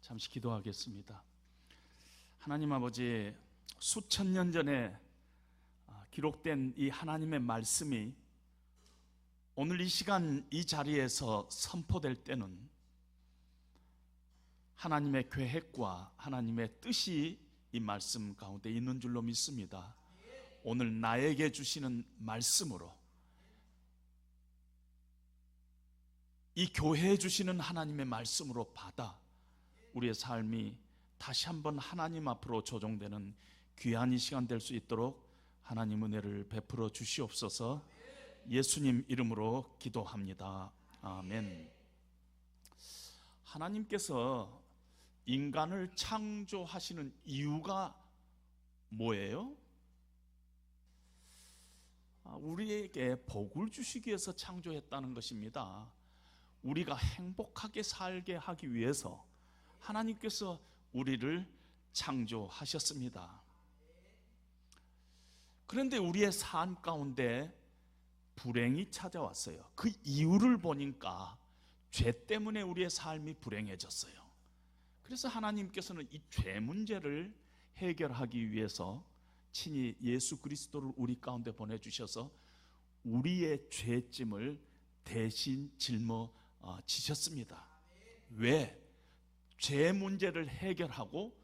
잠시 기도하겠습니다. 하나님 아버지, 수천 년 전에 기록된 이 하나님의 말씀이 오늘 이 시간 이 자리에서 선포될 때는 하나님의 계획과 하나님의 뜻이 이 말씀 가운데 있는 줄로 믿습니다. 오늘 나에게 주시는 말씀으로, 이 교회에 주시는 하나님의 말씀으로 받아 우리의 삶이 다시 한번 하나님 앞으로 조정되는 귀한 이 시간 될 수 있도록 하나님 은혜를 베풀어 주시옵소서. 예수님 이름으로 기도합니다. 아멘. 하나님께서 인간을 창조하시는 이유가 뭐예요? 우리에게 복을 주시기 위해서 창조했다는 것입니다. 우리가 행복하게 살게 하기 위해서 하나님께서 우리를 창조하셨습니다. 그런데 우리의 삶 가운데 불행이 찾아왔어요. 그 이유를 보니까 죄 때문에 우리의 삶이 불행해졌어요. 그래서 하나님께서는 이 죄 문제를 해결하기 위해서 친히 예수 그리스도를 우리 가운데 보내주셔서 우리의 죄짐을 대신 짊어지셨습니다. 왜? 죄 문제를 해결하고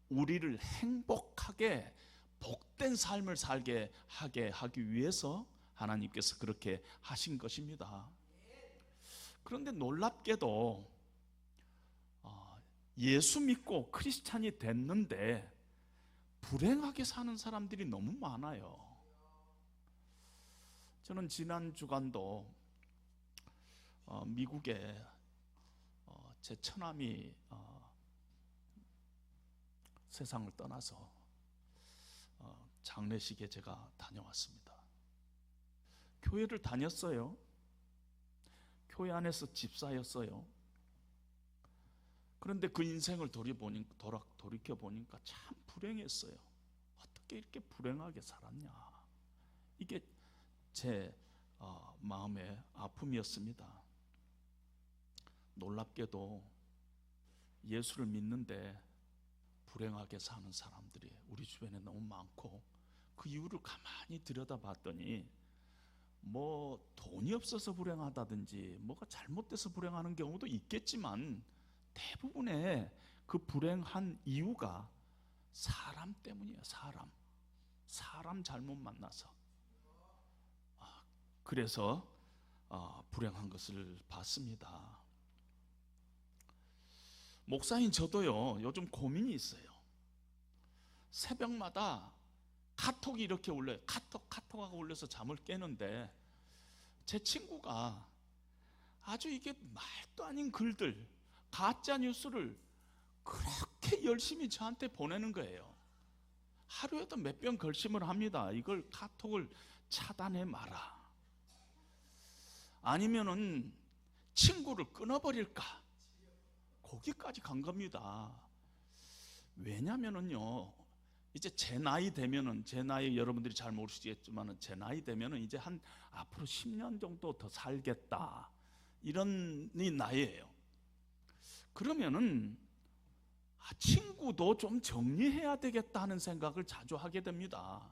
우리를 행복하게 복된 삶을 살게 하기 위해서 하나님께서 그렇게 하신 것입니다. 그런데 놀랍게도 예수 믿고 크리스찬이 됐는데 불행하게 사는 사람들이 너무 많아요. 저는 지난 주간도 미국에 제 처남이 세상을 떠나서 장례식에 제가 다녀왔습니다. 교회를 다녔어요. 교회 안에서 집사였어요. 그런데 그 인생을 돌이켜보니까 참 불행했어요. 어떻게 이렇게 불행하게 살았냐, 이게 제 마음의 아픔이었습니다. 놀랍게도 예수를 믿는데 불행하게 사는 사람들이 우리 주변에 너무 많고, 그 이유를 가만히 들여다봤더니 뭐 돈이 없어서 불행하다든지 뭐가 잘못돼서 불행하는 경우도 있겠지만 대부분의 그 불행한 이유가 사람 때문이에요. 사람 잘못 만나서. 그래서 불행한 것을 봤습니다. 목사인 저도요, 요즘 고민이 있어요. 새벽마다 카톡이 이렇게 울려요. 카톡하고 울려서 잠을 깨는데 제 친구가 아주 이게 말도 아닌 글들, 가짜 뉴스를 그렇게 열심히 저한테 보내는 거예요. 하루에도 몇 번 결심을 합니다. 이걸 카톡을 차단해 마라, 아니면은 친구를 끊어버릴까, 거기까지 간 겁니다. 왜냐면은요, 이제 제 나이 되면은, 제 나이 여러분들이 잘 모르시겠지만 제 나이 되면은 이제 한 앞으로 10년 정도 더 살겠다, 이런 나이예요. 그러면은 친구도 좀 정리해야 되겠다 하는 생각을 자주 하게 됩니다.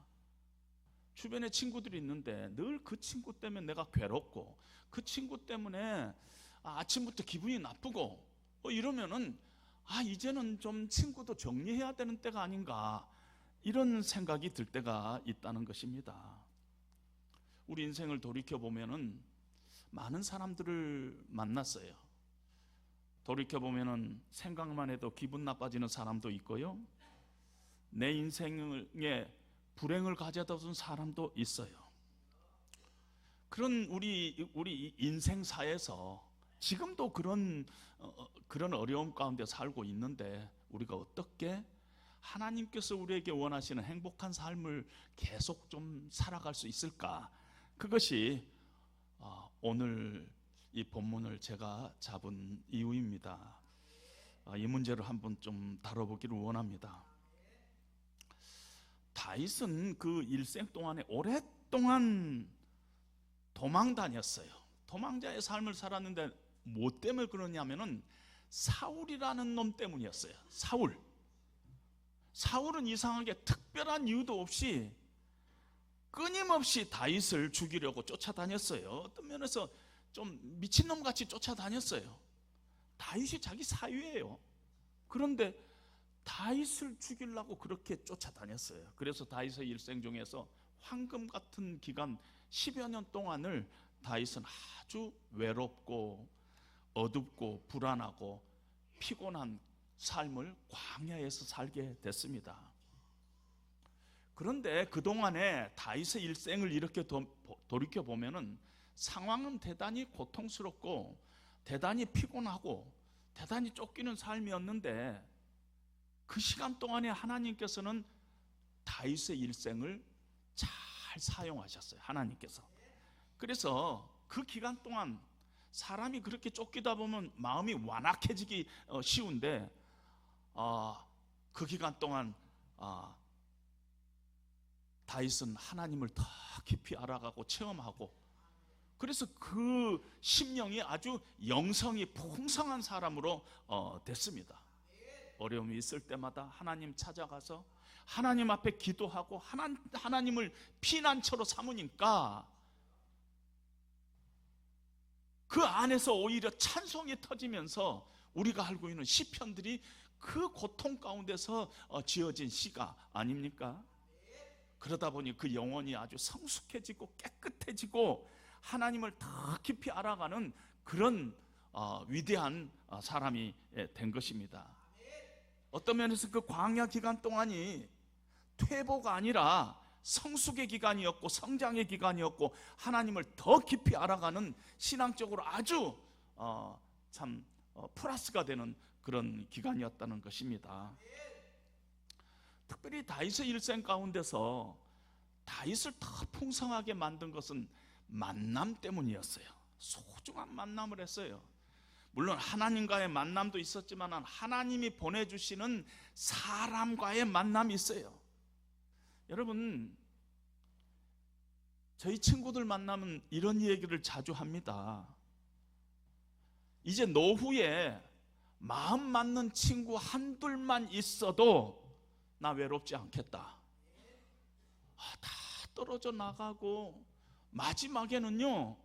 주변에 친구들이 있는데 늘 그 친구 때문에 내가 괴롭고, 그 친구 때문에 아침부터 기분이 나쁘고 이러면은 이제는 좀 친구도 정리해야 되는 때가 아닌가, 이런 생각이 들 때가 있다는 것입니다. 우리 인생을 돌이켜보면은 많은 사람들을 만났어요. 돌이켜보면은 생각만 해도 기분 나빠지는 사람도 있고요, 내 인생에 불행을 가져다 준 사람도 있어요. 그런 우리 인생사에서 지금도 그런 어려움 가운데 살고 있는데, 우리가 어떻게 하나님께서 우리에게 원하시는 행복한 삶을 계속 좀 살아갈 수 있을까? 그것이 오늘 이 본문을 제가 잡은 이유입니다. 이 문제를 한번 좀 다뤄보기를 원합니다. 다윗은 그 일생 동안에 오랫동안 도망 다녔어요. 도망자의 삶을 살았는데 뭐 때문에 그러냐면은 사울이라는 놈 때문이었어요. 사울은 이상하게 특별한 이유도 없이 끊임없이 다윗을 죽이려고 쫓아다녔어요. 어떤 면에서 좀 미친놈같이 쫓아다녔어요. 다윗이 자기 사위예요. 그런데 다윗을 죽이려고 그렇게 쫓아다녔어요. 그래서 다윗의 일생 중에서 황금 같은 기간 10여 년 동안을 다윗은 아주 외롭고 어둡고 불안하고 피곤한 삶을 광야에서 살게 됐습니다. 그런데 그동안에 다윗의 일생을 이렇게 돌이켜보면 상황은 대단히 고통스럽고 대단히 피곤하고 대단히 쫓기는 삶이었는데, 그 시간 동안에 하나님께서는 다윗의 일생을 잘 사용하셨어요. 하나님께서. 그래서 그 기간 동안 사람이 그렇게 쫓기다 보면 마음이 완악해지기 쉬운데, 그 기간 동안 다윗은 하나님을 더 깊이 알아가고 체험하고, 그래서 그 심령이 아주 영성이 풍성한 사람으로 됐습니다. 어려움이 있을 때마다 하나님 찾아가서 하나님 앞에 기도하고 하나님을 피난처로 삼으니까 그 안에서 오히려 찬송이 터지면서 우리가 알고 있는 시편들이 그 고통 가운데서 지어진 시가 아닙니까? 그러다 보니 그 영혼이 아주 성숙해지고 깨끗해지고 하나님을 더 깊이 알아가는 그런 위대한 사람이 된 것입니다. 어떤 면에서 그 광야 기간 동안이 퇴보가 아니라 성숙의 기간이었고 성장의 기간이었고 하나님을 더 깊이 알아가는 신앙적으로 아주 참 플러스가 되는 그런 기간이었다는 것입니다. 특별히 다윗의 일생 가운데서 다윗을 더 풍성하게 만든 것은 만남 때문이었어요. 소중한 만남을 했어요. 물론 하나님과의 만남도 있었지만 하나님이 보내주시는 사람과의 만남이 있어요. 여러분, 저희 친구들 만나면 이런 얘기를 자주 합니다. 이제 노후에 마음 맞는 친구 한둘만 있어도 나 외롭지 않겠다. 다 떨어져 나가고 마지막에는요,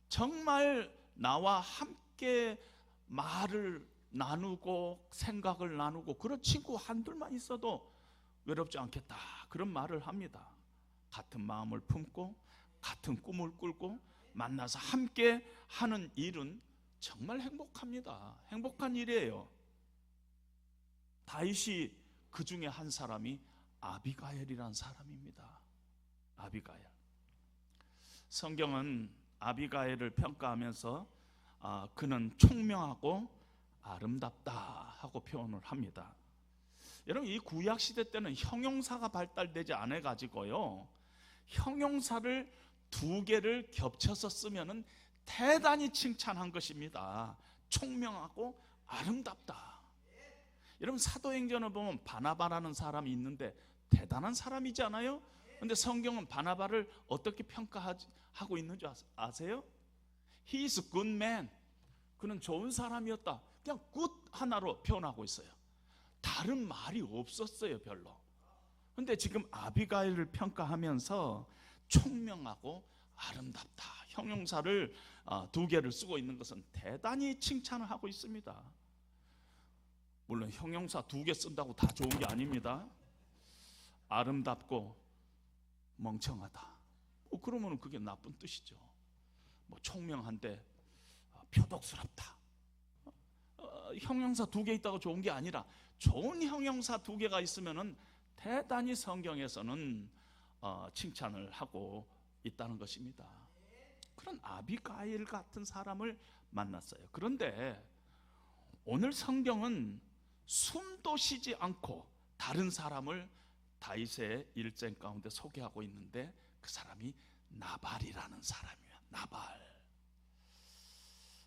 정말 나와 함께 말을 나누고 생각을 나누고 그런 친구 한둘만 있어도 외롭지 않겠다, 그런 말을 합니다. 같은 마음을 품고 같은 꿈을 꿀고 만나서 함께 하는 일은 정말 행복합니다. 행복한 일이에요. 다윗이 그 중에 한 사람이 아비가일이라는 사람입니다. 아비가일. 성경은 아비가일을 평가하면서 그는 총명하고 아름답다 하고 표현을 합니다. 여러분, 이 구약 시대 때는 형용사가 발달되지 않아 가지고요, 형용사를 두 개를 겹쳐서 쓰면은 대단히 칭찬한 것입니다. 총명하고 아름답다. 여러분, 사도행전을 보면 바나바라는 사람이 있는데 대단한 사람이잖아요. 근데 성경은 바나바를 어떻게 평가하고 있는 줄 아세요? He is a good man. 그는 좋은 사람이었다. 그냥 good 하나로 표현하고 있어요. 다른 말이 없었어요, 별로. 근데 지금 아비가일을 평가하면서 총명하고 아름답다, 형용사를 두 개를 쓰고 있는 것은 대단히 칭찬을 하고 있습니다. 물론 형용사 두 개 쓴다고 다 좋은 게 아닙니다. 아름답고 멍청하다, 그러면 그게 나쁜 뜻이죠. 총명한데 표독스럽다, 형용사 두 개 있다고 좋은 게 아니라 좋은 형용사 두 개가 있으면은 대단히 성경에서는 칭찬을 하고 있다는 것입니다. 그런 아비가일 같은 사람을 만났어요. 그런데 오늘 성경은 숨도 쉬지 않고 다른 사람을 다윗의 일생 가운데 소개하고 있는데, 그 사람이 나발이라는 사람이에요. 나발.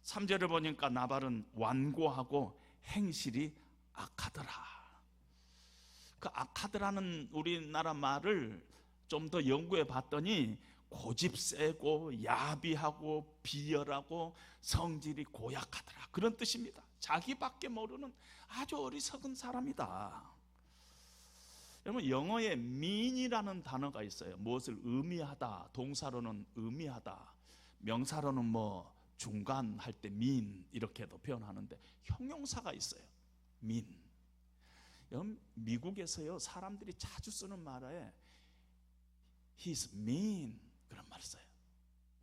3절을 보니까 나발은 완고하고 행실이 악하더라. 그 악하더라는 우리나라 말을 좀 더 연구해 봤더니 고집 세고 야비하고 비열하고 성질이 고약하더라, 그런 뜻입니다. 자기밖에 모르는 아주 어리석은 사람이다. 여러분, 영어에 mean이라는 단어가 있어요. 무엇을 의미하다, 동사로는 의미하다, 명사로는 뭐 중간 할 때 mean 이렇게도 표현하는데 형용사가 있어요. mean. 미국에서요, 사람들이 자주 쓰는 말에 he's mean 그런 말을 써요.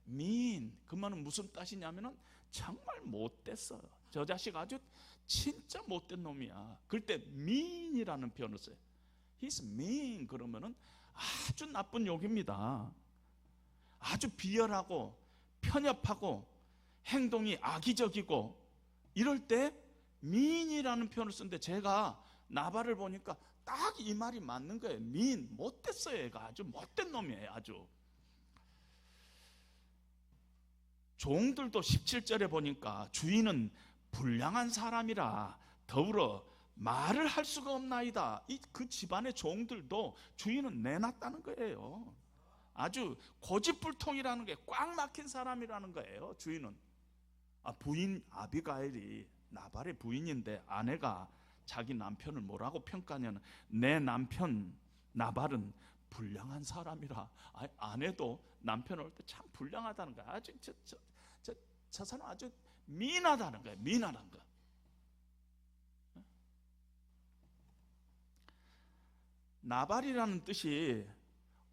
mean 그 말은 무슨 뜻이냐면은 정말 못됐어요. 저 자식 아주 진짜 못된 놈이야. 그럴 때 mean이라는 표현을 써요. he's mean 그러면은 아주 나쁜 욕입니다. 아주 비열하고 편협하고 행동이 악의적이고 이럴 때 mean이라는 표현을 쓰는데, 제가 나발을 보니까 딱 이 말이 맞는 거예요. mean, 못됐어요. 얘가 아주 못된 놈이에요. 아주. 종들도 17절에 보니까 주인은 불량한 사람이라 더불어 말을 할 수가 없나이다. 그 집안의 종들도 주인은 내놨다는 거예요. 아주 고집불통이라는 게 꽉 막힌 사람이라는 거예요. 주인은. 부인 아비가일이 나발의 부인인데 아내가 자기 남편을 뭐라고 평가하냐면, 내 남편 나발은 불량한 사람이라. 아내도 남편 올 때 참 불량하다는 거야. 아주 저 사람 아주 미인하다는 거야. 미인하다는 거야. 나발이라는 뜻이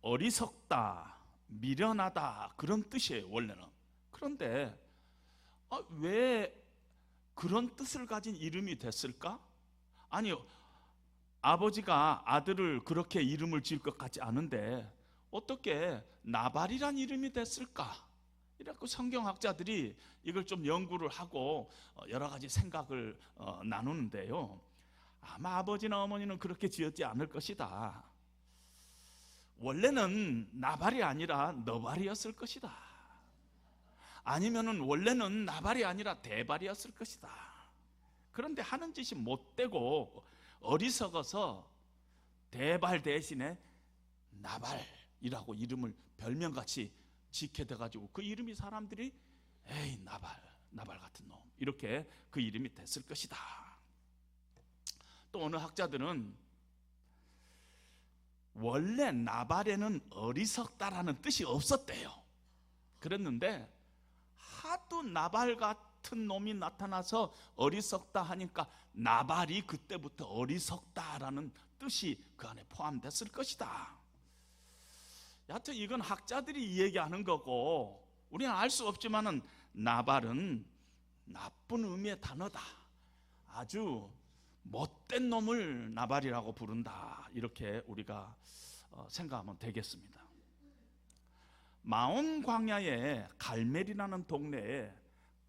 어리석다, 미련하다 그런 뜻이에요, 원래는. 그런데 왜 그런 뜻을 가진 이름이 됐을까? 아니요, 아버지가 아들을 그렇게 이름을 지을 것 같지 않은데 어떻게 나발이란 이름이 됐을까? 이래서 성경학자들이 이걸 좀 연구를 하고 여러 가지 생각을 나누는데요, 아마 아버지나 어머니는 그렇게 지었지 않을 것이다. 원래는 나발이 아니라 너발이었을 것이다. 아니면은 원래는 나발이 아니라 대발이었을 것이다. 그런데 하는 짓이 못되고 어리석어서 대발 대신에 나발이라고 이름을 별명같이 짓게 돼가지고 그 이름이 사람들이 에이 나발 같은 놈, 이렇게 그 이름이 됐을 것이다. 또 어느 학자들은 원래 나발에는 어리석다라는 뜻이 없었대요. 그랬는데 하도 나발 같은 놈이 나타나서 어리석다 하니까 나발이 그때부터 어리석다라는 뜻이 그 안에 포함됐을 것이다. 여하튼 이건 학자들이 얘기하는 거고 우리는 알 수 없지만은 나발은 나쁜 의미의 단어다. 아주 못된 놈을 나발이라고 부른다. 이렇게 우리가 생각하면 되겠습니다. 마온 광야의 갈멜이라는 동네에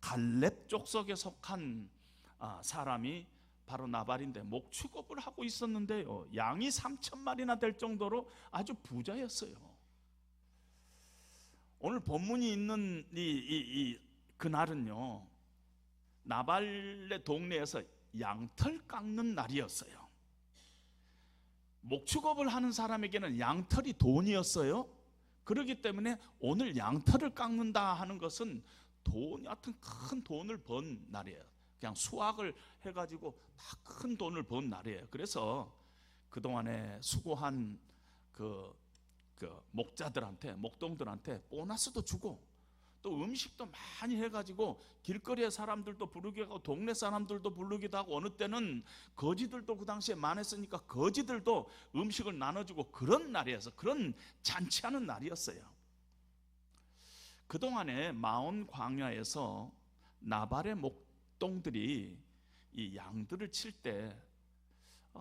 갈렙 족속에 속한 사람이 바로 나발인데 목축업을 하고 있었는데요, 양이 3,000마리나 될 정도로 아주 부자였어요. 오늘 본문이 있는 그날은요, 나발의 동네에서 양털 깎는 날이었어요. 목축업을 하는 사람에게는 양털이 돈이었어요. 그렇기 때문에 오늘 양털을 깎는다 하는 것은 하여튼 큰 돈을 번 날이에요. 그냥 수확을 해가지고 다 큰 돈을 번 날이에요. 그래서 그동안에 수고한 그 목자들한테, 목동들한테 보너스도 주고 또 음식도 많이 해가지고 길거리에 사람들도 부르기도 하고 동네 사람들도 부르기도 하고, 어느 때는 거지들도 그 당시에 많았으니까 거지들도 음식을 나눠주고 그런 날이어서 그런 잔치하는 날이었어요. 그동안에 마온 광야에서 나발의 목동들이 이 양들을 칠 때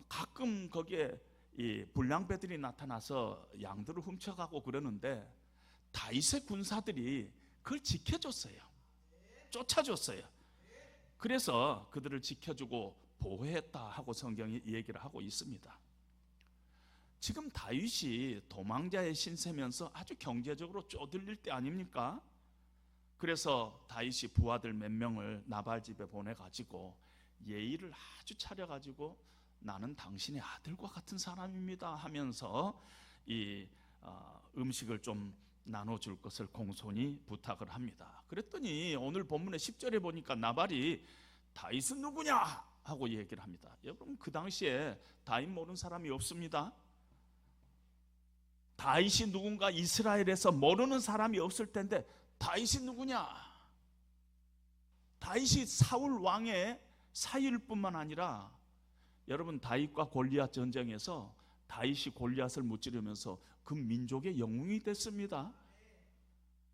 가끔 거기에 이 불량배들이 나타나서 양들을 훔쳐가고 그러는데 다윗의 군사들이 그걸 지켜줬어요. 쫓아줬어요. 그래서 그들을 지켜주고 보호했다 하고 성경이 얘기를 하고 있습니다. 지금 다윗이 도망자의 신세면서 아주 경제적으로 쪼들릴 때 아닙니까? 그래서 다윗이 부하들 몇 명을 나발 집에 보내가지고 예의를 아주 차려가지고 나는 당신의 아들과 같은 사람입니다 하면서 이 음식을 좀 나눠줄 것을 공손히 부탁을 합니다. 그랬더니 오늘 본문의 10절에 보니까 나발이 다윗은 누구냐 하고 얘기를 합니다. 여러분, 그 당시에 다윗 모르는 사람이 없습니다. 다윗이 누군가 이스라엘에서 모르는 사람이 없을 텐데 다윗이 누구냐? 다윗이 사울 왕의 사위일 뿐만 아니라, 여러분, 다윗과 골리앗 전쟁에서 다윗이 골리앗을 무찌르면서 그 민족의 영웅이 됐습니다.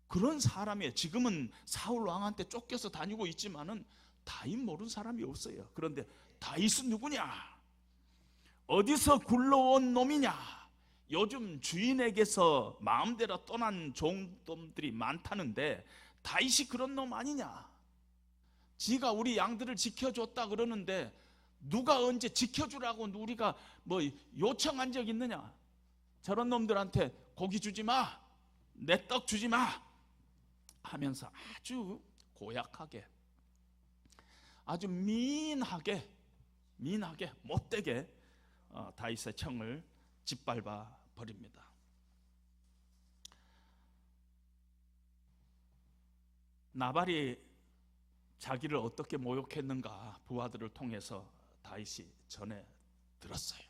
그런 사람이에요. 지금은 사울 왕한테 쫓겨서 다니고 있지만은 다윗 모르는 사람이 없어요. 그런데 다윗은 누구냐? 어디서 굴러온 놈이냐? 요즘 주인에게서 마음대로 떠난 종들이 많다는데 다윗이 그런 놈 아니냐? 지가 우리 양들을 지켜줬다 그러는데 누가 언제 지켜주라고 우리가 뭐 요청한 적 있느냐? 저런 놈들한테 고기 주지 마, 내 떡 주지 마 하면서 아주 고약하게, 아주 민하게 못되게 다윗의 청을 짓밟아 버립니다. 나발이 자기를 어떻게 모욕했는가 부하들을 통해서 다윗이 전해 들었어요.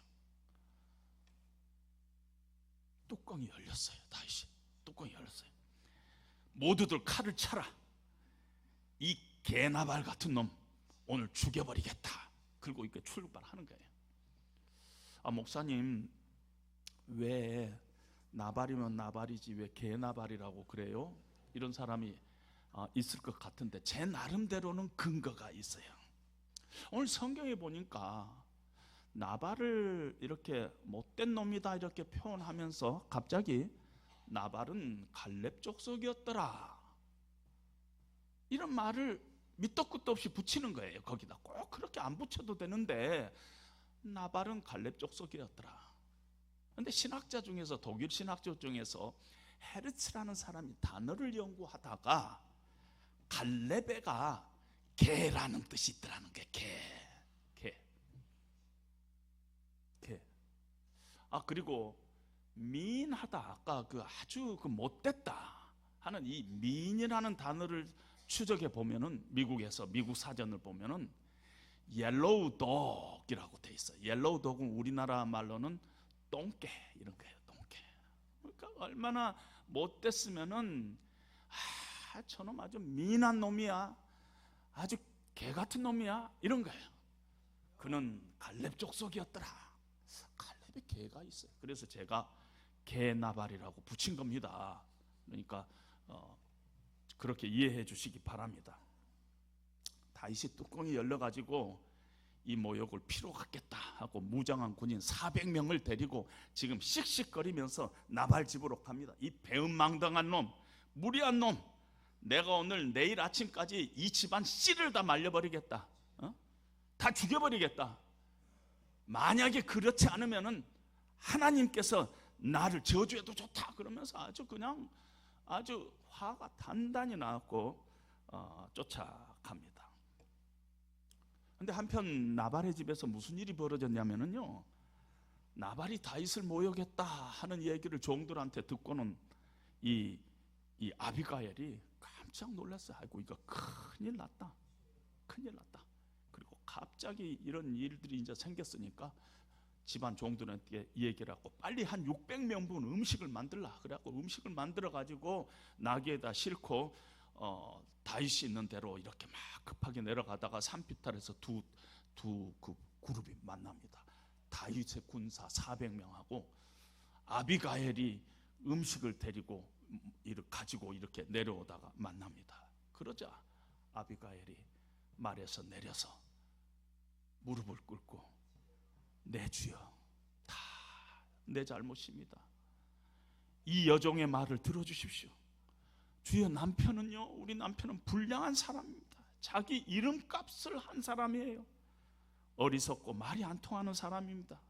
뚜껑이 열렸어요. 다윗이 뚜껑이 열렸어요. 모두들 칼을 차라. 이 개나발 같은 놈 오늘 죽여버리겠다. 그리고 이렇게 출발하는 거예요. 목사님, 왜 나발이면 나발이지 왜 개나발이라고 그래요? 이런 사람이 있을 것 같은데 제 나름대로는 근거가 있어요. 오늘 성경에 보니까 나발을 이렇게 못된 놈이다 이렇게 표현하면서 갑자기 나발은 갈렙 족속이었더라 이런 말을 밑도 끝도 없이 붙이는 거예요. 거기다 꼭 그렇게 안 붙여도 되는데 나발은 갈렙 족속이었더라. 근데 신학자 중에서, 독일 신학자 중에서 헤르츠라는 사람이 단어를 연구하다가 갈렙에가 개라는 뜻이 있더라는 게 개. 그리고 민하다, 아까 그 아주 그 못됐다 하는 이 민이라는 단어를 추적해 보면은 미국에서 미국 사전을 보면은 옐로우 독이라고 돼 있어요. 옐로우 독은 우리나라 말로는 똥개 이런 거예요. 똥개. 그러니까 얼마나 못됐으면은 저놈 아주 민한 놈이야, 아주 개 같은 놈이야 이런 거예요. 그는 갈렙 족속이었더라. 갈렙에 개가 있어요. 그래서 제가 개나발이라고 붙인 겁니다. 그러니까 그렇게 이해해 주시기 바랍니다. 다윗이 뚜껑이 열려가지고 이 모욕을 피로 갚겠다 하고 무장한 군인 400명을 데리고 지금 씩씩거리면서 나발 집으로 갑니다. 이 배은망덕한 놈, 무리한 놈, 내가 오늘 내일 아침까지 이 집안 씨를 다 말려버리겠다, 다 죽여버리겠다. 만약에 그렇지 않으면은 하나님께서 나를 저주해도 좋다 그러면서 아주 그냥 아주 화가 단단히 나고 쫓아갑니다. 근데 한편 나발의 집에서 무슨 일이 벌어졌냐면요, 나발이 다윗을 모욕했다 하는 얘기를 종들한테 듣고는 이 아비가엘이 깜짝 놀랐어요. 아이고, 이거 큰일 났다. 그리고 갑자기 이런 일들이 이제 생겼으니까 집안 종들한테 얘기를 하고 빨리 한 600명분 음식을 만들라 그래갖고 음식을 만들어 가지고 나귀에다 싣고 다윗이 있는 대로 이렇게 막 급하게 내려가다가 산비탈에서 두 그 그룹이 만납니다. 다윗의 군사 400명하고 아비가엘이 음식을 데리고 가지고 이렇게 내려오다가 만납니다. 그러자 아비가엘이 말에서 내려서 무릎을 꿇고, 내 주여, 다 내 잘못입니다. 이 여종의 말을 들어주십시오. 주여, 남편은요, 우리 남편은 불량한 사람입니다. 자기 이름값을 한 사람이에요. 어리석고 말이 안 통하는 사람입니다.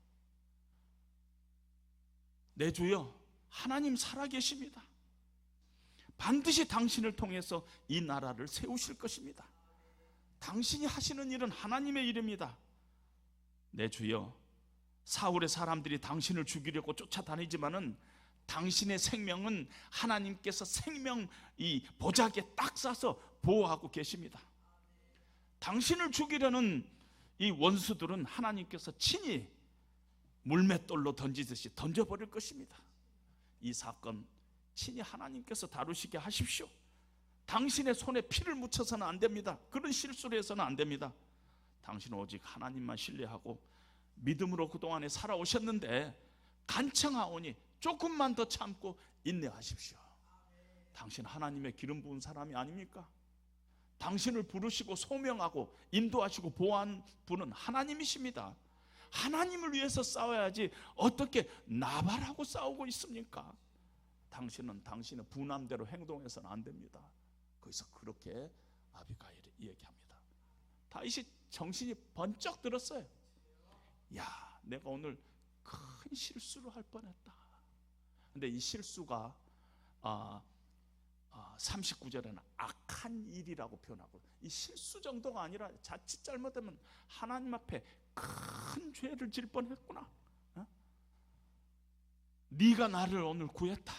내 주여, 하나님 살아계십니다. 반드시 당신을 통해서 이 나라를 세우실 것입니다. 당신이 하시는 일은 하나님의 일입니다. 내 주여, 사울의 사람들이 당신을 죽이려고 쫓아다니지만은 당신의 생명은 하나님께서 생명 이 보자기에 딱 싸서 보호하고 계십니다. 당신을 죽이려는 이 원수들은 하나님께서 친히 물맷돌로 던지듯이 던져버릴 것입니다. 이 사건 친히 하나님께서 다루시게 하십시오. 당신의 손에 피를 묻혀서는 안 됩니다. 그런 실수를 해서는 안 됩니다. 당신은 오직 하나님만 신뢰하고 믿음으로 그동안에 살아오셨는데 간청하오니 조금만 더 참고 인내하십시오. 당신 하나님의 기름 부은 사람이 아닙니까? 당신을 부르시고 소명하고 인도하시고 보호한 분은 하나님이십니다. 하나님을 위해서 싸워야지 어떻게 나발하고 싸우고 있습니까? 당신은 당신의 분함대로 행동해서는 안 됩니다. 거기서 그렇게 아비가일이 얘기합니다. 다윗이 정신이 번쩍 들었어요. 야, 내가 오늘 큰 실수를 할 뻔했다. 근데 이 실수가 39절에는 악한 일이라고 표현하고, 이 실수 정도가 아니라 자칫 잘못하면 하나님 앞에 큰 죄를 질 뻔했구나. 네가 나를 오늘 구했다.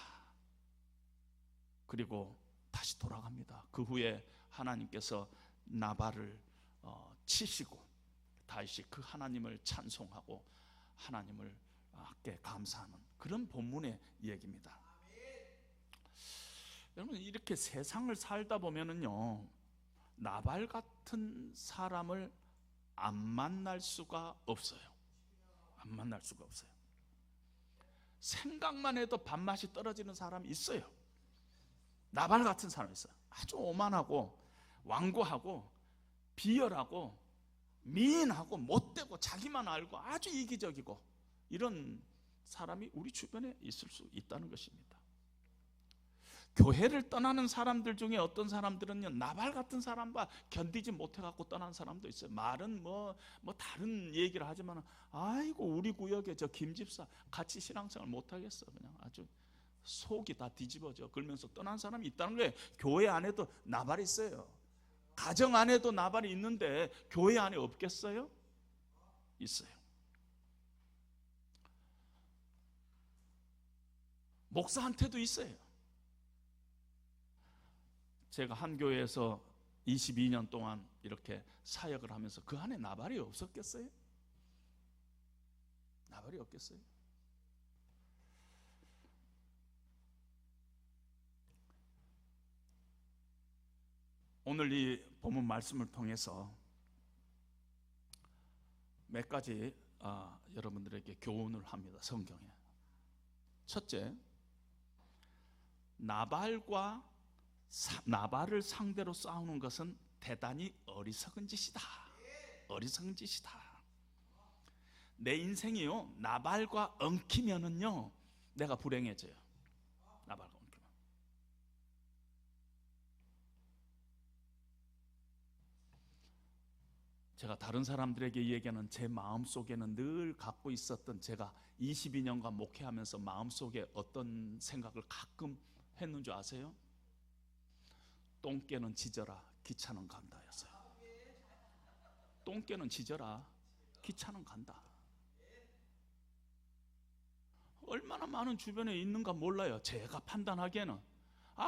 그리고 다시 돌아갑니다. 그 후에 하나님께서 나발을 치시고 다윗이 그 하나님을 찬송하고 하나님을 께 감사하는 그런 본문의 얘기입니다. 여러분, 이렇게 세상을 살다 보면은요, 나발 같은 사람을 안 만날 수가 없어요. 안 만날 수가 없어요. 생각만 해도 밥맛이 떨어지는 사람이 있어요. 나발 같은 사람이 있어요. 아주 오만하고 완고하고 비열하고 미인하고 못되고 자기만 알고 아주 이기적이고 이런 사람이 우리 주변에 있을 수 있다는 것입니다. 교회를 떠나는 사람들 중에 어떤 사람들은요, 나발 같은 사람과 견디지 못해갖고 떠난 사람도 있어요. 말은 뭐 다른 얘기를 하지만, 아이고 우리 구역에 저 김집사 같이 신앙생활 못하겠어. 그냥 아주 속이 다 뒤집어져. 그러면서 떠난 사람이 있다는 거예요. 교회 안에도 나발이 있어요. 가정 안에도 나발이 있는데 교회 안에 없겠어요? 있어요. 목사한테도 있어요. 제가 한 교회에서 22년 동안 이렇게 사역을 하면서 그 안에 나발이 없었겠어요? 나발이 없겠어요? 오늘 이 본문 말씀을 통해서 몇 가지 여러분들에게 교훈을 합니다. 성경에. 첫째, 나발을 상대로 싸우는 것은 대단히 어리석은 짓이다. 어리석은 짓이다. 내 인생이요, 나발과 엉키면은요, 내가 불행해져요. 나발과 엉키면. 제가 다른 사람들에게 얘기하는 제 마음속에는 늘 갖고 있었던, 제가 22년간 목회하면서 마음속에 어떤 생각을 가끔 했는 줄 아세요? 똥개는 짖어라, 기차는 간다였어요. 똥개는 짖어라, 기차는 간다. 얼마나 많은 주변에 있는가 몰라요. 제가 판단하기에는.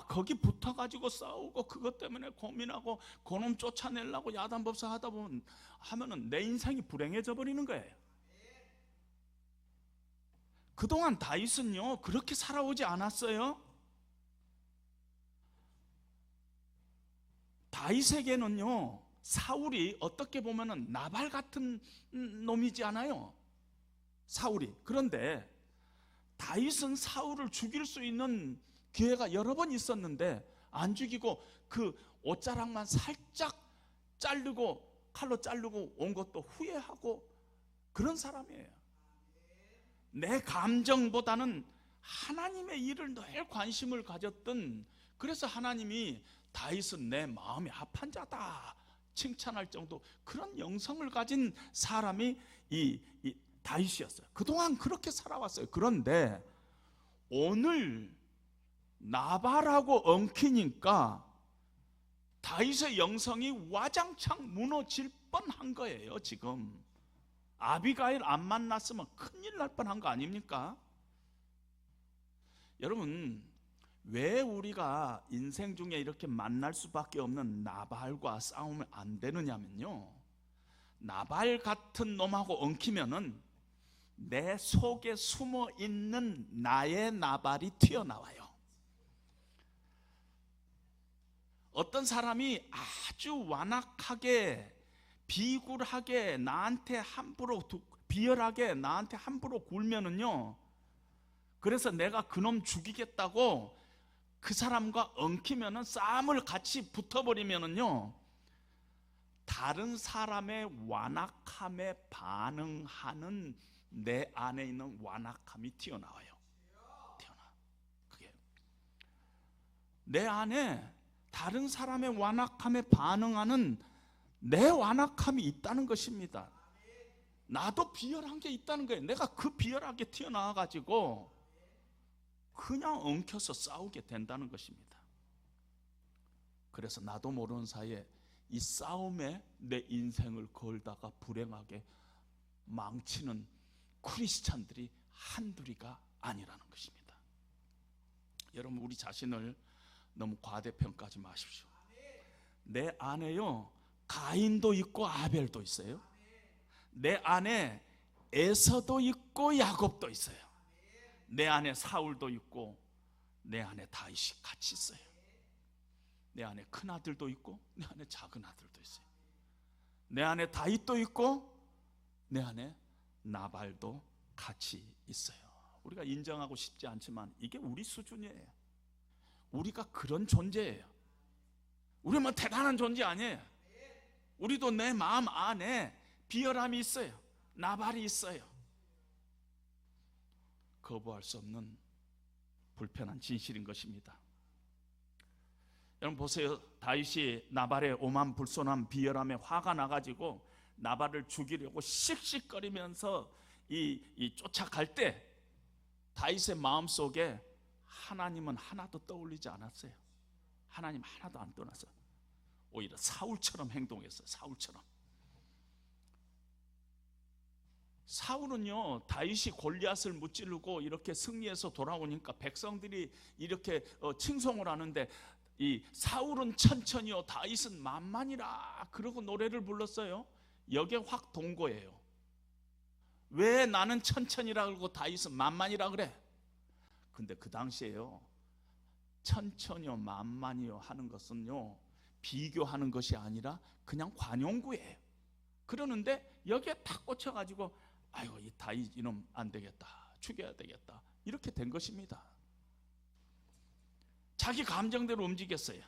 거기 붙어가지고 싸우고 그것 때문에 고민하고 그놈 쫓아내려고 야단법사 하다 보면 하면은 내 인생이 불행해져 버리는 거예요. 그동안 다윗은요, 그렇게 살아오지 않았어요. 다윗에게는요, 사울이 어떻게 보면은 나발 같은 놈이지 않아요, 사울이. 그런데 다윗은 사울을 죽일 수 있는 기회가 여러 번 있었는데 안 죽이고 그 옷자락만 살짝 자르고 칼로 자르고 온 것도 후회하고 그런 사람이에요. 내 감정보다는 하나님의 일을 늘 관심을 가졌던, 그래서 하나님이 다윗은 내 마음이 합한 자다 칭찬할 정도 그런 영성을 가진 사람이 이 다윗이었어요. 그동안 그렇게 살아왔어요. 그런데 오늘 나발하고 엉키니까 다윗의 영성이 와장창 무너질 뻔한 거예요. 지금 아비가일 안 만났으면 큰일 날 뻔한 거 아닙니까? 여러분, 왜 우리가 인생 중에 이렇게 만날 수밖에 없는 나발과 싸우면 안 되느냐면요, 나발 같은 놈하고 엉키면은 내 속에 숨어 있는 나의 나발이 튀어나와요. 어떤 사람이 아주 완악하게 비굴하게 나한테 함부로 비열하게 나한테 함부로 굴면은요, 그래서 내가 그놈 죽이겠다고 그 사람과 엉키면은 싸움을 같이 붙어버리면은요, 다른 사람의 완악함에 반응하는 내 안에 있는 완악함이 튀어나와요. 그게 내 안에 다른 사람의 완악함에 반응하는 내 완악함이 있다는 것입니다. 나도 비열한 게 있다는 거예요. 내가 그 비열하게 튀어나와 가지고 그냥 엉켜서 싸우게 된다는 것입니다. 그래서 나도 모르는 사이에 이 싸움에 내 인생을 걸다가 불행하게 망치는 크리스찬들이 한둘이가 아니라는 것입니다. 여러분, 우리 자신을 너무 과대평가하지 마십시오. 내 안에요, 가인도 있고 아벨도 있어요. 내 안에 에서도 있고 야곱도 있어요. 내 안에 사울도 있고 내 안에 다윗이 같이 있어요. 내 안에 큰 아들도 있고 내 안에 작은 아들도 있어요. 내 안에 다윗도 있고 내 안에 나발도 같이 있어요. 우리가 인정하고 싶지 않지만 이게 우리 수준이에요. 우리가 그런 존재예요. 우리 뭐 대단한 존재 아니에요. 우리도 내 마음 안에 비열함이 있어요. 나발이 있어요. 거부할 수 없는 불편한 진실인 것입니다. 여러분 보세요. 다윗이 나발의 오만불손한 비열함에 화가 나가지고 나발을 죽이려고 씩씩거리면서 쫓아갈 때 다윗의 마음속에 하나님은 하나도 떠올리지 않았어요. 하나님 하나도 안 떠났어요. 오히려 사울처럼 행동했어요. 사울은요, 다윗이 골리앗을 무찌르고 이렇게 승리해서 돌아오니까 백성들이 이렇게 칭송을 하는데, 이 사울은 천천히요 다윗은 만만이라 그러고 노래를 불렀어요. 여기에 확 돈 거예요. 왜 나는 천천히라 그러고 다윗은 만만이라 그래? 근데 그 당시에요, 천천히요 만만히요 하는 것은요 비교하는 것이 아니라 그냥 관용구예요. 그러는데 여기에 탁 꽂혀가지고 아이고 이 다윗 이놈 안 되겠다, 죽여야 되겠다, 이렇게 된 것입니다. 자기 감정대로 움직였어요.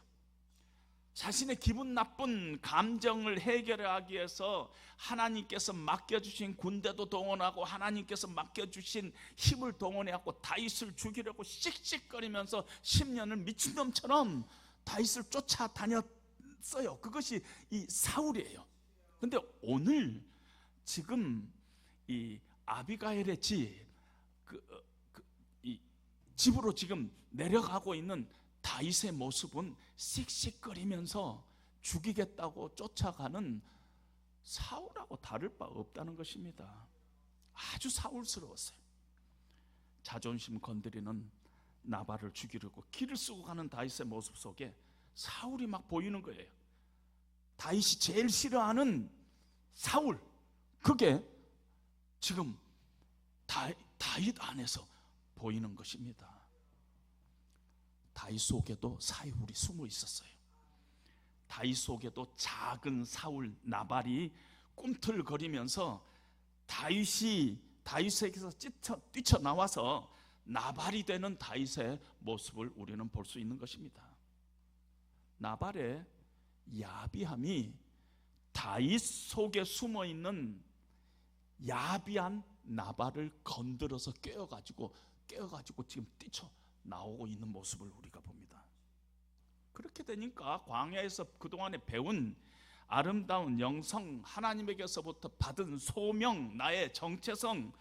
자신의 기분 나쁜 감정을 해결하기 위해서 하나님께서 맡겨주신 군대도 동원하고 하나님께서 맡겨주신 힘을 동원해갖고 다윗을 죽이려고 씩씩거리면서 10년을 미친놈처럼 다윗을 쫓아다녔어요. 그것이 이 사울이에요. 근데 오늘 지금 이 아비가일의 집으로 지금 내려가고 있는 다윗의 모습은 씩씩거리면서 죽이겠다고 쫓아가는 사울하고 다를 바 없다는 것입니다. 아주 사울스러웠어요. 자존심 건드리는 나발을 죽이려고 길을 쓰고 가는 다윗의 모습 속에 사울이 막 보이는 거예요. 다윗이 제일 싫어하는 사울, 그게 지금 다윗 안에서 보이는 것입니다. 다윗 속에도 사울이 숨어 있었어요. 다윗 속에도 작은 사울 나발이 꿈틀거리면서 다윗에게서 뛰쳐나와서 나발이 되는 다윗의 모습을 우리는 볼 수 있는 것입니다. 나발의 야비함이 다윗 속에 숨어 있는 야비한 나발을 건드려서 깨어가지고 지금 뛰쳐나오고 있는 모습을 우리가 봅니다. 그렇게 되니까 광야에서 그동안에 배운 아름다운 영성, 하나님에게서부터 받은 소명, 나의 정체성,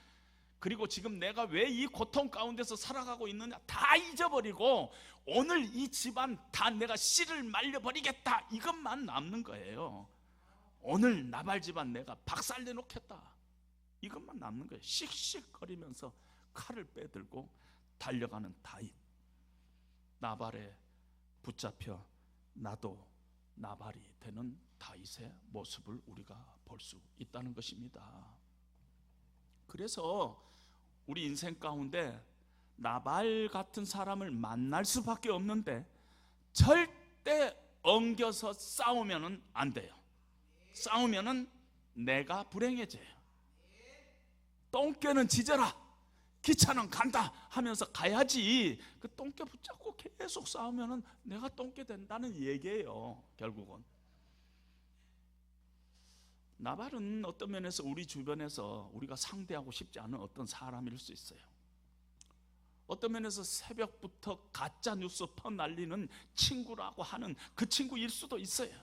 그리고 지금 내가 왜 이 고통 가운데서 살아가고 있느냐 다 잊어버리고 오늘 이 집안 다 내가 씨를 말려버리겠다, 이것만 남는 거예요. 오늘 나발 집안 내가 박살내놓겠다, 이것만 남는 거예요. 씩씩거리면서 칼을 빼들고 달려가는 다윗. 나발에 붙잡혀 나도 나발이 되는 다윗의 모습을 우리가 볼 수 있다는 것입니다. 그래서 우리 인생 가운데 나발 같은 사람을 만날 수밖에 없는데 절대 엉겨서 싸우면은 안 돼요. 싸우면은 내가 불행해져요. 똥개는 짖어라, 기차는 간다 하면서 가야지, 그 똥개 붙잡고 계속 싸우면은 내가 똥개 된다는 얘기예요. 결국은 나발은 어떤 면에서 우리 주변에서 우리가 상대하고 싶지 않은 어떤 사람일 수 있어요. 어떤 면에서 새벽부터 가짜 뉴스 퍼날리는 친구라고 하는 그 친구일 수도 있어요.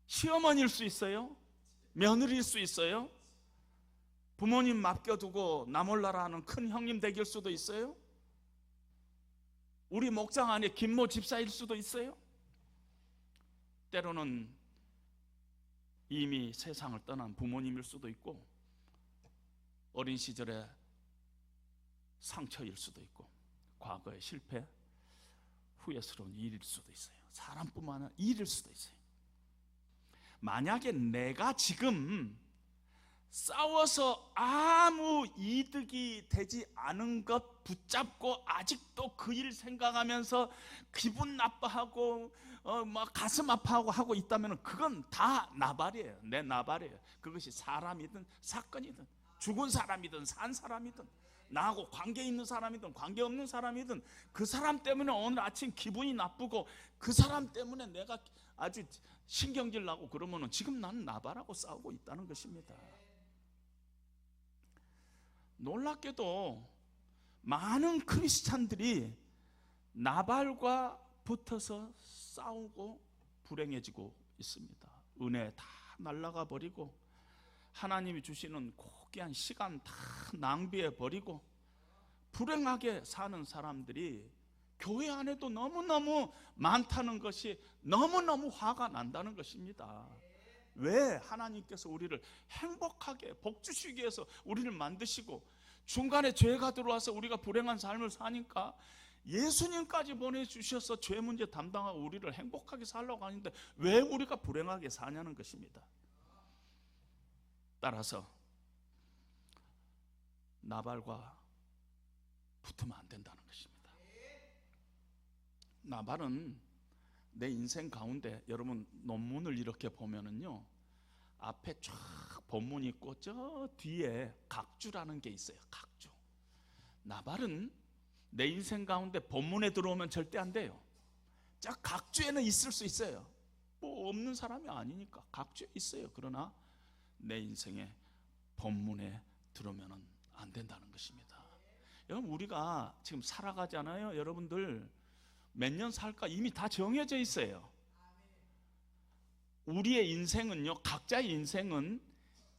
시어머니일 수 있어요. 며느리일 수 있어요. 부모님 맡겨두고 나 몰라라 하는 큰 형님 댁일 수도 있어요. 우리 목장 안에 김모 집사일 수도 있어요. 때로는 이미 세상을 떠난 부모님일 수도 있고, 어린 시절에 상처일 수도 있고, 과거의 실패, 후회스러운 일일 수도 있어요. 사람뿐만 아니라 일일 수도 있어요. 만약에 내가 지금 싸워서 아무 이득이 되지 않은 것 붙잡고 아직도 그 일 생각하면서 기분 나빠하고 막 가슴 아파하고 하고 있다면 그건 다 나발이에요. 내 나발이에요. 그것이 사람이든 사건이든 죽은 사람이든 산 사람이든 나하고 관계 있는 사람이든 관계 없는 사람이든 그 사람 때문에 오늘 아침 기분이 나쁘고 그 사람 때문에 내가 아주 신경질 나고 그러면은 지금 나는 나발하고 싸우고 있다는 것입니다. 놀랍게도 많은 크리스찬들이 나발과 붙어서 싸우고 불행해지고 있습니다. 은혜 다 날아가 버리고 하나님이 주시는 고귀한 시간 다 낭비해 버리고 불행하게 사는 사람들이 교회 안에도 너무너무 많다는 것이 너무너무 화가 난다는 것입니다. 왜? 하나님께서 우리를 행복하게 복 주시기 위해서 우리를 만드시고 중간에 죄가 들어와서 우리가 불행한 삶을 사니까 예수님까지 보내주셔서 죄 문제 담당하고 우리를 행복하게 살려고 하는데 왜 우리가 불행하게 사냐는 것입니다. 따라서 나발과 붙으면 안 된다는 것입니다. 나발은 내 인생 가운데, 여러분 논문을 이렇게 보면은요, 앞에 쫙 본문이 있고 저 뒤에 각주라는 게 있어요. 각주. 나발은 내 인생 가운데 본문에 들어오면 절대 안 돼요. 저 각주에는 있을 수 있어요. 뭐 없는 사람이 아니니까 각주에 있어요. 그러나 내 인생의 본문에 들어오면 안 된다는 것입니다. 여러분 우리가 지금 살아가잖아요. 여러분들 몇 년 살까 이미 다 정해져 있어요. 우리의 인생은요, 각자의 인생은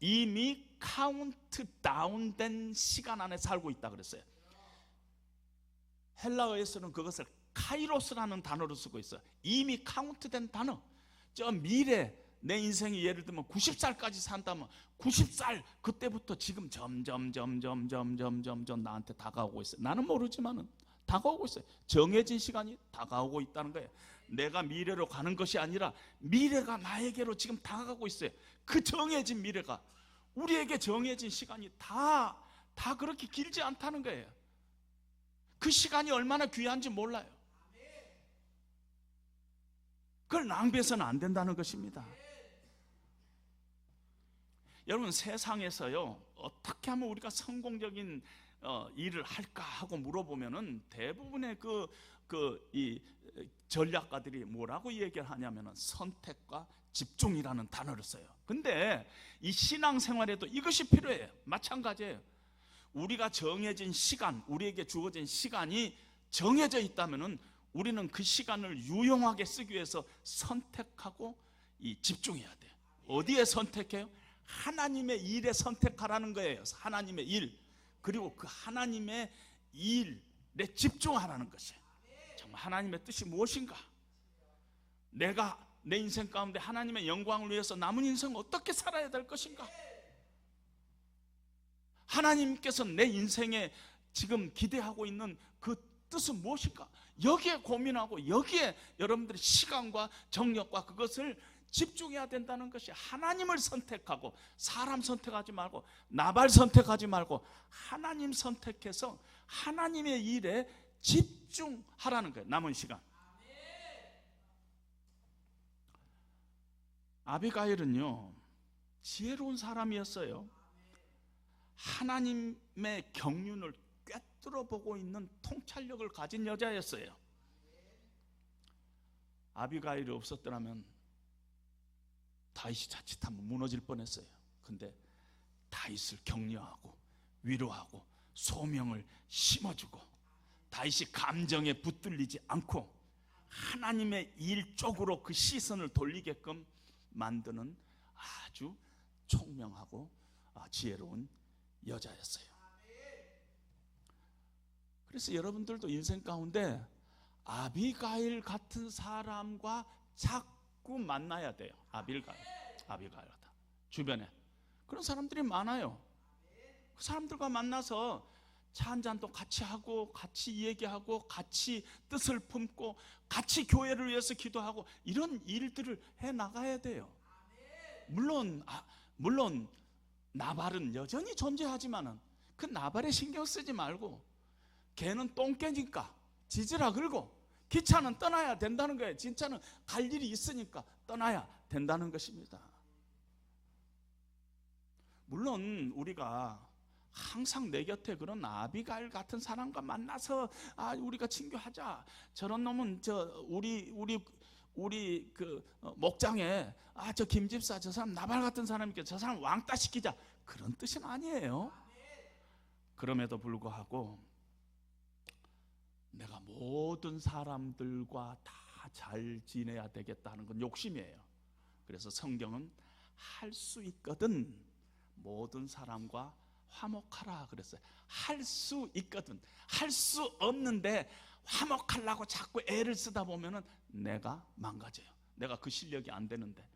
이미 카운트 다운된 시간 안에 살고 있다 그랬어요. 헬라어에서는 그것을 카이로스라는 단어로 쓰고 있어요. 이미 카운트된 단어. 저 미래 내 인생이 예를 들면 90살까지 산다면 90살 그때부터 지금 점점 나한테 다가오고 있어요. 나는 모르지만은 다가오고 있어요. 정해진 시간이 다가오고 있다는 거예요. 내가 미래로 가는 것이 아니라 미래가 나에게로 지금 다가가고 있어요. 그 정해진 미래가, 우리에게 정해진 시간이 다 그렇게 길지 않다는 거예요. 그 시간이 얼마나 귀한지 몰라요. 그걸 낭비해서는 안 된다는 것입니다. 여러분 세상에서요, 어떻게 하면 우리가 성공적인 일을 할까 하고 물어보면은 대부분의 이 전략가들이 뭐라고 얘기를 하냐면은 선택과 집중이라는 단어를 써요. 근데 이 신앙생활에도 이것이 필요해요. 마찬가지예요. 우리가 정해진 시간, 우리에게 주어진 시간이 정해져 있다면은 우리는 그 시간을 유용하게 쓰기 위해서 선택하고 집중해야 돼요. 어디에 선택해요? 하나님의 일에 선택하라는 거예요. 하나님의 일. 그리고 그 하나님의 일에 집중하라는 것이에요. 정말 하나님의 뜻이 무엇인가? 내가 내 인생 가운데 하나님의 영광을 위해서 남은 인생 어떻게 살아야 될 것인가? 하나님께서 내 인생에 지금 기대하고 있는 그 뜻은 무엇일까? 여기에 고민하고 여기에 여러분들의 시간과 정력과 그것을 집중해야 된다는 것이, 하나님을 선택하고 사람 선택하지 말고 나발 선택하지 말고 하나님 선택해서 하나님의 일에 집중하라는 거예요. 남은 시간. 아비가일은요, 지혜로운 사람이었어요. 하나님의 경륜을 꿰뚫어 보고 있는 통찰력을 가진 여자였어요. 아비가일이 없었더라면 다윗이 자칫하면 무너질 뻔했어요. 근데 다윗을 격려하고 위로하고 소명을 심어주고, 다윗이 감정에 붙들리지 않고 하나님의 일 쪽으로 그 시선을 돌리게끔 만드는 아주 총명하고 지혜로운 여자였어요. 그래서 여러분들도 인생 가운데 아비가일 같은 사람과 자꾸 만나야 돼요. 아비가일 같다. 주변에 그런 사람들이 많아요. 그 사람들과 만나서 차 한잔도 같이 하고, 같이 얘기하고, 같이 뜻을 품고, 같이 교회를 위해서 기도하고, 이런 일들을 해 나가야 돼요. 물론 나발은 여전히 존재하지만은 그 나발에 신경 쓰지 말고, 걔는 똥개니까 지지라 긁고 기차는 떠나야 된다는 거예요. 진짜는 갈 일이 있으니까 떠나야 된다는 것입니다. 물론 우리가 항상 내 곁에 그런 아비가일 같은 사람과 만나서 우리가 친교하자, 저런 놈은 우리 그 목장에 저 김집사 저 사람 나발 같은 사람이니까 저 사람 왕따 시키자, 그런 뜻은 아니에요. 그럼에도 불구하고 내가 모든 사람들과 다 잘 지내야 되겠다는 건 욕심이에요. 그래서 성경은 할 수 있거든 모든 사람과 화목하라 그랬어요. 할 수 있거든. 할 수 없는데 화목하려고 자꾸 애를 쓰다 보면은 내가 망가져요. 내가 그 실력이 안 되는데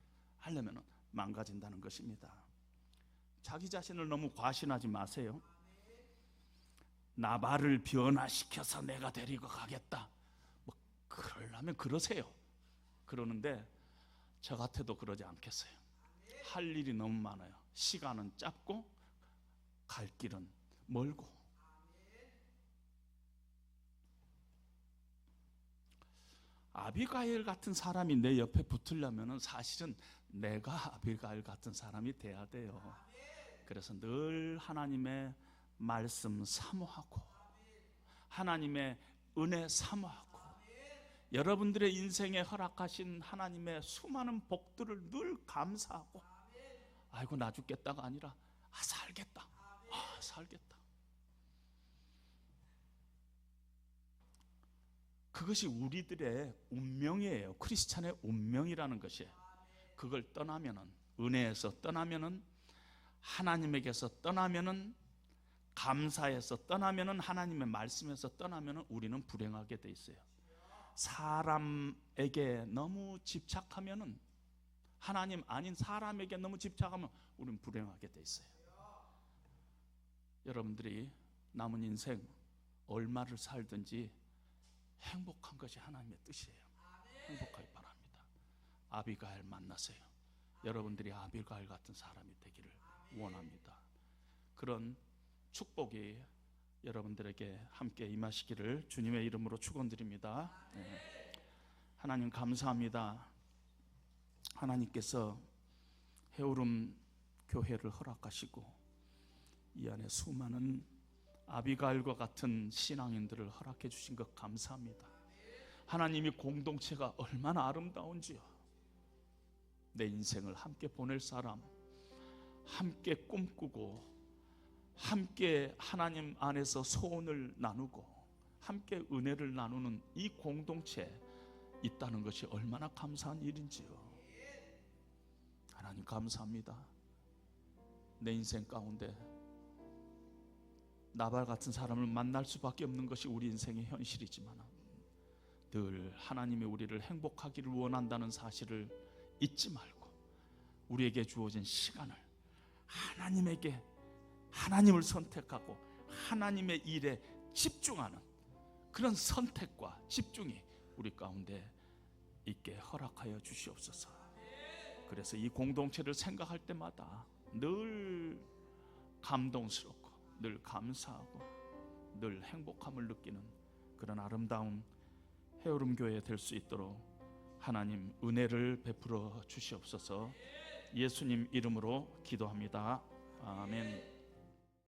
하려면은 망가진다는 것입니다. 자기 자신을 너무 과신하지 마세요. 나발을 변화시켜서 내가 데리고 가겠다, 뭐 그러려면 그러세요. 그러는데 저 같아도 그러지 않겠어요. 할 일이 너무 많아요. 시간은 짧고 갈 길은 멀고. 아비가일 같은 사람이 내 옆에 붙으려면 사실은 내가 아비가일 같은 사람이 돼야 돼요. 그래서 늘 하나님의 말씀 사모하고, 하나님의 은혜 사모하고, 여러분들의 인생에 허락하신 하나님의 수많은 복들을 늘 감사하고, 아이고 나 죽겠다가 아니라 살겠다, 살겠다. 그것이 우리들의 운명이에요. 크리스찬의 운명이라는 것이. 그걸 떠나면은, 은혜에서 떠나면은, 하나님에게서 떠나면은, 감사해서 떠나면은, 하나님의 말씀에서 떠나면은 우리는 불행하게 돼 있어요. 사람에게 너무 집착하면은, 하나님 아닌 사람에게 너무 집착하면 우리는 불행하게 돼 있어요. 여러분들이 남은 인생 얼마를 살든지 행복한 것이 하나님의 뜻이에요. 행복하기 바랍니다. 아비가일 만나세요. 여러분들이 아비가일 같은 사람이 되기를 원합니다. 그런 축복이 여러분들에게 함께 임하시기를 주님의 이름으로 축원드립니다. 하나님 감사합니다. 하나님께서 해오름 교회를 허락하시고 이 안에 수많은 아비가일과 같은 신앙인들을 허락해 주신 것 감사합니다. 하나님이 공동체가 얼마나 아름다운지요. 내 인생을 함께 보낼 사람, 함께 꿈꾸고, 함께 하나님 안에서 소원을 나누고, 함께 은혜를 나누는 이 공동체 있다는 것이 얼마나 감사한 일인지요. 하나님 감사합니다. 내 인생 가운데 나발 같은 사람을 만날 수밖에 없는 것이 우리 인생의 현실이지만, 늘 하나님이 우리를 행복하기를 원한다는 사실을 잊지 말고 우리에게 주어진 시간을 하나님을 선택하고 하나님의 일에 집중하는 그런 선택과 집중이 우리 가운데 있게 허락하여 주시옵소서. 그래서 이 공동체를 생각할 때마다 늘 감동스럽고 늘 감사하고 늘 행복함을 느끼는 그런 아름다운 헤어룸 교회 될 수 있도록 하나님 은혜를 베풀어 주시옵소서. 예수님 이름으로 기도합니다. 아멘.